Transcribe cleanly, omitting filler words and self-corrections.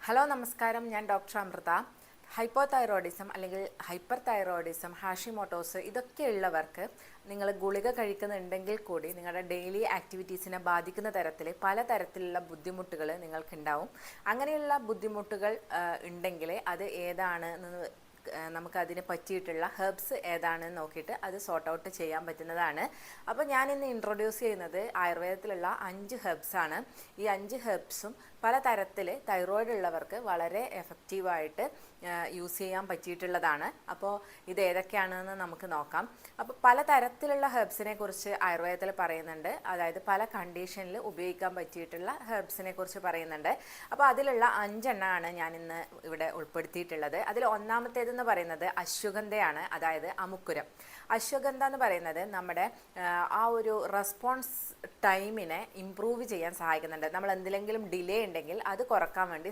Hello നമസ്കാരം, ഞാൻ doctor Amrita. Hypothyroidism അല്ലെങ്കിൽ ഹൈപ്പർ തൈറോയിഡിസം, ഹാഷിമോട്ടോസ് ഇതൊക്കെയുള്ളവർക്ക് നിങ്ങൾ ഗുളിക കഴിക്കുന്നുണ്ടെങ്കിൽ കൂടി നിങ്ങളുടെ ഡെയിലി ആക്ടിവിറ്റീസിനെ ബാധിക്കുന്ന തരത്തിൽ പലതരത്തിലുള്ള ബുദ്ധിമുട്ടുകൾ നിങ്ങൾക്കുണ്ടാവും. അങ്ങനെയുള്ള ബുദ്ധിമുട്ടുകൾ ഉണ്ടെങ്കിൽ അത് ഏതാണെന്ന് നമുക്കതിന് പറ്റിയിട്ടുള്ള ഹെർബ്സ് ഏതാണെന്ന് നോക്കിയിട്ട് അത് സോർട്ട് ഔട്ട് ചെയ്യാൻ പറ്റുന്നതാണ്. അപ്പോൾ ഞാനിന്ന് ഇൻട്രൊഡ്യൂസ് ചെയ്യുന്നത് ആയുർവേദത്തിലുള്ള 5 ഹെർബ്സാണ്. ഈ 5 ഹെർബ്സും പലതരത്തിൽ തൈറോയിഡ് ഉള്ളവർക്ക് വളരെ എഫക്റ്റീവായിട്ട് യൂസ് ചെയ്യാൻ പറ്റിയിട്ടുള്ളതാണ്. അപ്പോൾ ഇത് ഏതൊക്കെയാണെന്ന് നമുക്ക് നോക്കാം. അപ്പോൾ പലതരത്തിലുള്ള ഹെർബ്സിനെ കുറിച്ച് ആയുർവേദത്തിൽ പറയുന്നുണ്ട്, അതായത് പല കണ്ടീഷനിൽ ഉപയോഗിക്കാൻ പറ്റിയിട്ടുള്ള ഹെർബ്സിനെ കുറിച്ച് പറയുന്നുണ്ട്. അപ്പോൾ അതിലുള്ള 5 എണ്ണമാണ് ഞാൻ ഇന്ന് ഇവിടെ ഉൾപ്പെടുത്തിയിട്ടുള്ളത്. അതിൽ ഒന്നാമത്തേതെന്ന് പറയുന്നത് അശ്വഗന്ധയാണ്, അതായത് അമുക്കുരം. അശ്വഗന്ധ എന്ന് പറയുന്നത് നമ്മുടെ ആ ഒരു റെസ്പോൺസ് ടൈമിനെ ഇംപ്രൂവ് ചെയ്യാൻ സഹായിക്കുന്നുണ്ട്. നമ്മൾ എന്തിലെങ്കിലും ഡിലേ ഉണ്ടെങ്കിൽ അത് കുറക്കാൻ വേണ്ടി